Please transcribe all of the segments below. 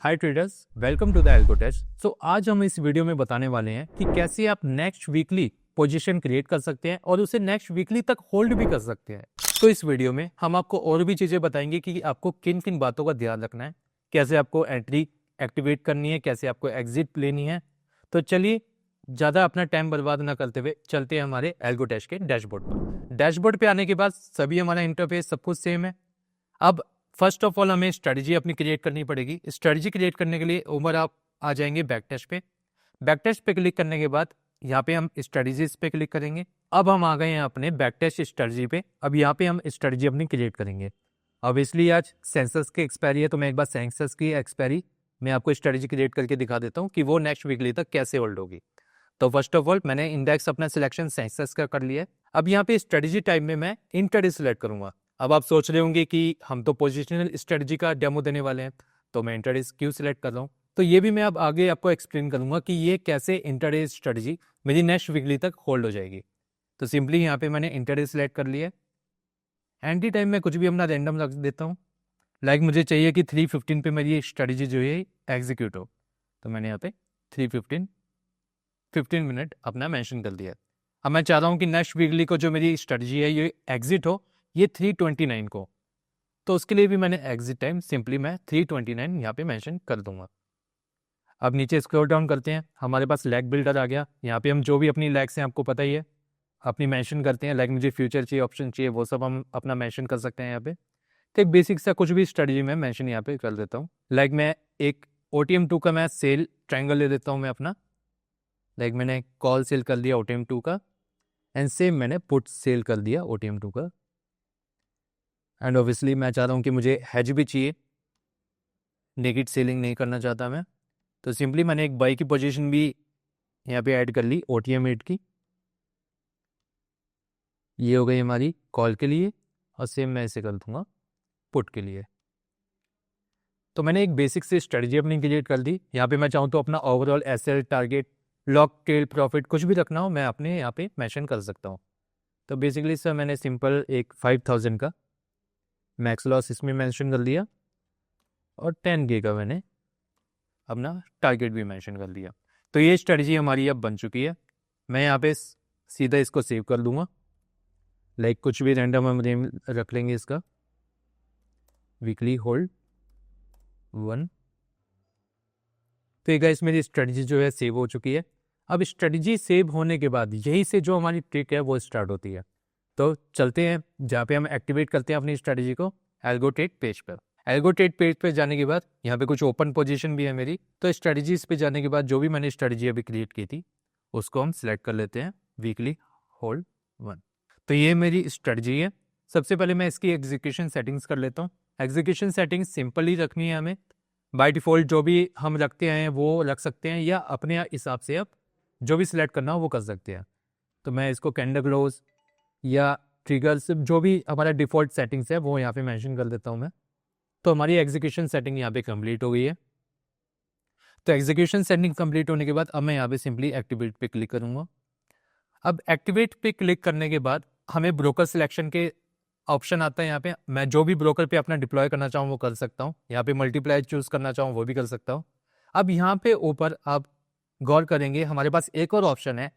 Hi traders, welcome to the algo test. So आज हम इस वीडियो में बताने वाले हैं कि कैसे आप नेक्स्ट वीकली पोजीशन क्रिएट कर सकते हैं और उसे नेक्स्ट वीकली तक होल्ड भी कर सकते हैं। तो इस वीडियो में हम आपको और भी चीजें बताएंगे कि आपको किन किन बातों का ध्यान रखना है, कैसे आपको एंट्री एक्टिवेट करनी है, कैसे आपको एग्जिट लेनी है। तो चलिए ज़्यादा अपना टाइम बर्बाद ना करते हुए चलते हैं हमारे एल्गो टेस्ट के डैशबोर्ड पर। डैशबोर्ड पे आने के बाद सभी हमारा इंटरफेस सब कुछ सेम है। अब फर्स्ट ऑफ ऑल हमें स्ट्रेटजी अपनी क्रिएट करनी पड़ेगी। स्ट्रेटजी क्रिएट करने के लिए ऊपर आप आ जाएंगे बैक टेस्ट पे। बैक टेस्ट पे क्लिक करने के बाद यहाँ पे हम स्ट्रेटजीज पे क्लिक करेंगे। अब हम आ गए हैं अपने बैक टेस्ट स्ट्रेटजी पे। अब यहाँ पे हम स्ट्रेटजी अपनी क्रिएट करेंगे। ऑब्वियसली आज सेंसस की एक्सपायरी है, तो मैं एक बार सेंसस की एक्सपायरी मैं आपको स्ट्रेटजी क्रिएट करके दिखा देता हूँ कि वो नेक्स्ट वीकली तक कैसे होल्ड होगी। तो फर्स्ट ऑफ ऑल मैंने इंडेक्स अपना सिलेक्शन सेंसस का कर लिया है। अब यहाँ पे स्ट्रेटजी टाइप में मैं इंट्राडे सिलेक्ट करूंगा। अब आप सोच रहे होंगे कि हम तो पोजिशनल स्ट्रेटजी का डेमो देने वाले हैं, तो मैं इंट्राडे क्यों सिलेक्ट कर रहा हूँ। तो ये भी मैं अब आगे आपको एक्सप्लेन करूंगा कि ये कैसे इंट्राडे स्ट्रेटजी मेरी नेक्स्ट वीकली तक होल्ड हो जाएगी। तो सिंपली यहाँ पे मैंने इंट्राडे सिलेक्ट कर लिया है। एंट्री टाइम में कुछ भी अपना रैंडम रख देता हूँ। लाइक मुझे चाहिए कि 3:15 पे मेरी स्ट्रेटजी जो है एग्जीक्यूट हो, तो मैंने यहाँ पे 15 मिनट अपना मेंशन कर दिया। अब मैं चाह रहा हूँ कि नेक्स्ट वीकली को जो मेरी स्ट्रेटजी है ये एग्जिट हो ये 3:29 को, तो उसके लिए भी मैंने एग्जिट टाइम सिंपली मैं 3:29 यहाँ पे मेंशन कर दूंगा। अब नीचे स्क्रॉल डाउन करते हैं, हमारे पास लैग बिल्डर आ गया। यहाँ पे हम जो भी अपनी लैग्स हैं आपको पता ही है, अपनी मेंशन करते हैं। लाइक मुझे फ्यूचर चाहिए, ऑप्शन चाहिए, वो सब हम अपना मेंशन कर सकते हैं यहाँ पे। तो एक बेसिक सा कुछ भी स्ट्रेटजी में मेंशन यहाँ पे कर देता हूँ। लाइक मैं एक OTM2 का मैं सेल ट्रायंगल ले देता हूँ मैं अपना। लाइक मैंने कॉल सेल कर दिया OTM2 का, एंड सेम मैंने पुट सेल कर दिया OTM2 का। एंड ऑब्वियसली मैं चाह रहा हूँ कि मुझे हेज भी चाहिए, नेगेटिव सेलिंग नहीं करना चाहता मैं। तो सिंपली मैंने एक बाई की पोजीशन भी यहाँ पे ऐड कर ली OTM8 की। ये हो गई हमारी कॉल के लिए, और सेम मैं इसे कर दूंगा पुट के लिए। तो मैंने एक बेसिक से स्ट्रेटजी अपनी क्रिएट कर दी। यहाँ पे मैं चाहूँ तो अपना overall SL target lock tail profit कुछ भी रखना हो मैं अपने यहाँ पे मेंशन कर सकता हूँ। तो बेसिकली सर मैंने सिंपल एक 5000 का मैक्स लॉस इसमें मेंशन कर दिया, और 10K का मैंने अपना टारगेट भी मेंशन कर दिया। तो ये स्ट्रेटजी हमारी अब बन चुकी है। मैं यहाँ पे सीधा इसको सेव कर दूंगा। लाइक कुछ भी रैंडम हम नेम रख लेंगे इसका, वीकली होल्ड 1। तो ये गाइस मेरी स्ट्रेटजी जो है सेव हो चुकी है। अब स्ट्रेटजी सेव होने के बाद यही से जो हमारी ट्रिक है वो स्टार्ट होती है। तो चलते हैं जहाँ पे हम एक्टिवेट करते हैं अपनी स्ट्रेटजी को, एल्गो ट्रेड पेज पर। एल्गो ट्रेड पेज पे जाने के बाद यहाँ पे कुछ ओपन पोजीशन भी है मेरी। तो स्ट्रेटजीज पे जाने के बाद जो भी मैंने स्ट्रेटजी अभी क्रिएट की थी उसको हम सिलेक्ट कर लेते हैं, वीकली होल्ड 1। तो ये मेरी स्ट्रेटजी है। सबसे पहले मैं इसकी एग्जीक्यूशन सेटिंग्स कर लेता हूँ। एग्जीक्यूशन सेटिंग्स सिंपल ही रखनी है हमें। बाय डिफ़ॉल्ट जो भी हम रखते हैं वो रख सकते हैं, या अपने हिसाब से आप जो भी सिलेक्ट करना हो वो कर सकते हैं। तो मैं इसको कैंडल क्लोज या ट्रिगर्स जो भी हमारा डिफ़ॉल्ट सेटिंग्स है वो यहाँ पे मेंशन कर देता हूँ मैं। तो हमारी एग्जीक्यूशन सेटिंग यहाँ पे कंप्लीट हो गई है। तो एग्जीक्यूशन सेटिंग कंप्लीट होने के बाद अब मैं यहाँ पे सिंपली एक्टिवेट पे क्लिक करूँगा। अब एक्टिवेट पे क्लिक करने के बाद हमें ब्रोकर सिलेक्शन के ऑप्शन आता है। यहाँ पे मैं जो भी ब्रोकर पे अपना डिप्लॉय करना चाहूँ वो कर सकता हूँ। यहाँ पे मल्टीप्लाई चूज करना चाहूँ वो भी कर सकता हूँ। अब यहाँ पे ऊपर आप गौर करेंगे हमारे पास एक और ऑप्शन है,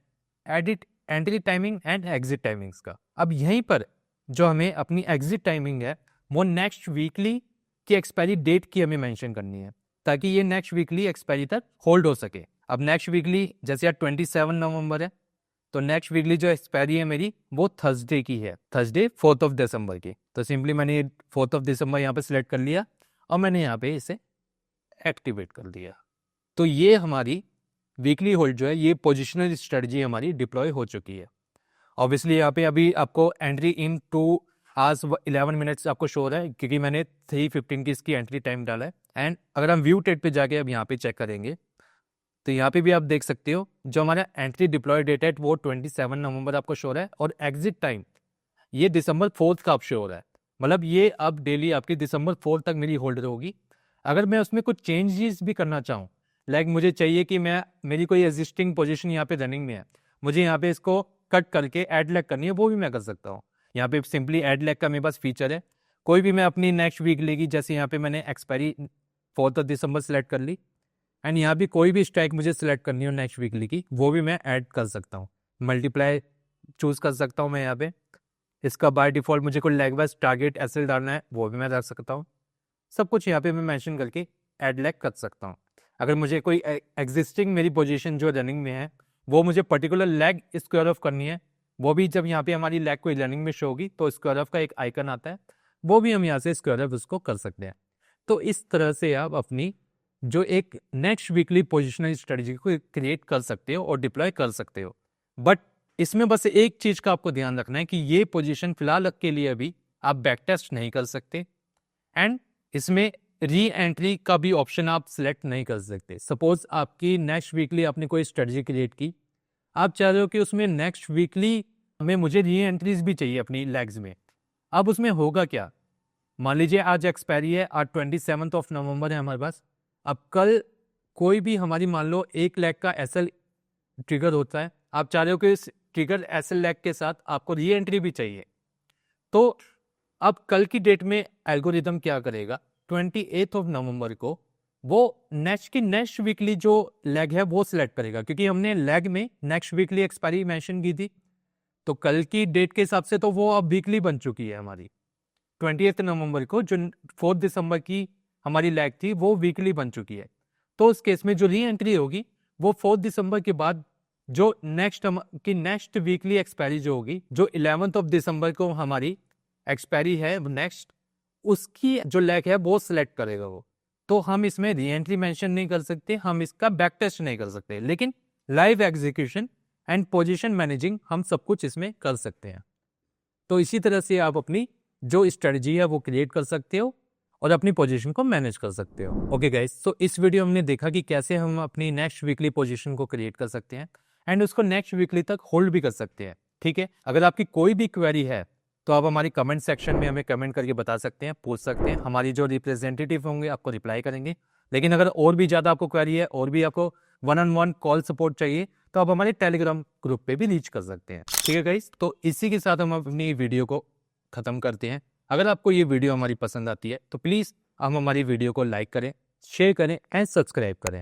edit entry timing and exit timings का। अब यहीं पर जो हमें अपनी एग्जिट टाइमिंग है वो नेक्स्ट वीकली की एक्सपायरी डेट की हमें मेंशन करनी है, ताकि ये नेक्स्ट वीकली एक्सपायरी तक होल्ड हो सके। अब नेक्स्ट वीकली जैसे यार 27 नवंबर है, तो नेक्स्ट वीकली जो एक्सपायरी है मेरी वो थर्सडे की है, थर्सडे 4 दिसंबर की। तो सिंपली मैंने 4 दिसंबर यहाँ पे सिलेक्ट कर लिया और मैंने यहाँ पे इसे एक्टिवेट कर दिया। तो ये हमारी वीकली होल्ड जो है ये पोजिशनल स्ट्रेटजी हमारी डिप्लॉय हो चुकी है। ऑब्वियसली यहाँ पे अभी आपको एंट्री इन 2 hours 11 मिनट्स आपको शो हो रहा है, क्योंकि मैंने 3:15 की इसकी एंट्री टाइम डाला है। एंड अगर हम व्यू ट्रेड पे जाके अब यहाँ पे चेक करेंगे तो यहाँ पे भी आप देख सकते हो जो हमारा एंट्री डिप्लॉय डेट है वो 27 नवंबर आपको शो हो रहा है, और एग्जिट टाइम ये दिसंबर 4 का आप शो हो रहा है। मतलब ये अब डेली आपकी दिसंबर 4 तक मेरी होल्ड होगी। अगर मैं उसमें कुछ चेंजेस भी करना चाहूँ, लाइक मुझे चाहिए कि मैं मेरी कोई एग्जिस्टिंग पोजीशन यहाँ पे रनिंग में है, मुझे यहाँ पे इसको कट करके ऐड लैग करनी है, वो भी मैं कर सकता हूँ। यहाँ पे सिंपली ऐड लैग का मेरे पास फीचर है। कोई भी मैं अपनी नेक्स्ट वीक लेगी, जैसे यहाँ पे मैंने एक्सपायरी 4 दिसंबर सेलेक्ट कर ली। एंड यहाँ भी कोई भी स्ट्राइक मुझे सिलेक्ट करनी हो नेक्स्ट वीकली की, वो भी मैं ऐड कर सकता हूँ। मल्टीप्लाई चूज कर सकता हूँ मैं यहाँ पे। इसका बाय डिफॉल्ट मुझे कोई लेग वाइज टारगेट एसएल डालना है, वो भी मैं रख सकता हूँ। सब कुछ यहाँ पे मैं मेंशन करके ऐड लेग कर सकता हूँ। अगर मुझे कोई एग्जिस्टिंग मेरी पोजीशन जो रनिंग में है वो मुझे पर्टिकुलर लेग स्क्वायर ऑफ करनी है, वो भी जब यहाँ पे हमारी लेग कोई रनिंग में शो होगी तो स्क्वायर ऑफ का एक आइकन आता है, वो भी हम यहाँ से स्क्वायर ऑफ उसको कर सकते हैं। तो इस तरह से आप अपनी जो एक नेक्स्ट वीकली पोजिशनल स्ट्रेटजी को क्रिएट कर सकते हो और डिप्लॉय कर सकते हो। बट इसमें बस एक चीज का आपको ध्यान रखना है कि ये पोजीशन फिलहाल के लिए अभी आप बैक टेस्ट नहीं कर सकते एंड इसमें री एंट्री का भी ऑप्शन आप सिलेक्ट नहीं कर सकते। सपोज आपकी नेक्स्ट वीकली आपने कोई स्ट्रेटजी क्रिएट की, आप चाह रहे हो कि उसमें नेक्स्ट वीकली में मुझे री एंट्रीज भी चाहिए अपनी लेग्स में। अब उसमें होगा क्या, मान लीजिए आज एक्सपायरी है, आज 27 नवंबर है हमारे पास। अब कल कोई भी हमारी मान लो एक लेग का एसएल ट्रिगर होता है, आप चाह रहे हो कि इस ट्रिगर एसएल लेग के साथ आपको री एंट्री भी चाहिए। तो अब कल की डेट में एल्गोरिदम क्या करेगा, 28 नवंबर को वो नेक्स्ट वीकली जो लेग है वो सिलेक्ट करेगा, क्योंकि हमने लेग में नेक्स्ट वीकली एक्सपायरी मेंशन की थी। तो कल की डेट के हिसाब से तो वो अब वीकली बन चुकी है हमारी। 28 नवंबर को जो 4 दिसंबर की हमारी लेग थी वो वीकली बन चुकी है। तो उस केस में जो री एंट्री होगी वो 4 दिसंबर के बाद जो नेक्स्ट वीकली एक्सपायरी जो होगी, जो 11 दिसंबर को हमारी एक्सपायरी है नेक्स्ट, उसकी जो लेग है वो सिलेक्ट करेगा वो। तो हम इसमें री एंट्री मेंशन नहीं कर सकते, हम इसका बैक टेस्ट नहीं कर सकते, लेकिन live execution and position managing हम सब कुछ इसमें कर सकते हैं। तो इसी तरह से आप अपनी जो स्ट्रेटजी है वो क्रिएट कर सकते हो और अपनी पोजीशन को मैनेज कर सकते हो। ओके गाइस, तो इस वीडियो में हमने देखा कि कैसे हम अपनी नेक्स्ट वीकली पोजीशन को क्रिएट कर सकते हैं एंड उसको नेक्स्ट वीकली तक होल्ड भी कर सकते हैं। ठीक है, अगर आपकी कोई भी क्वेरी है तो आप हमारी कमेंट सेक्शन में हमें कमेंट करके बता सकते हैं, पूछ सकते हैं, हमारी जो रिप्रेजेंटेटिव होंगे आपको रिप्लाई करेंगे। लेकिन अगर और भी ज़्यादा आपको क्वेरी है और भी आपको 1-on-1 कॉल सपोर्ट चाहिए तो आप हमारे टेलीग्राम ग्रुप पे भी रीच कर सकते हैं। ठीक है गाइस, तो इसी के साथ हम अपनी वीडियो को ख़त्म करते हैं। अगर आपको ये वीडियो हमारी पसंद आती है तो प्लीज़ आप हमारी वीडियो को लाइक करें, शेयर करें एंड सब्सक्राइब करें।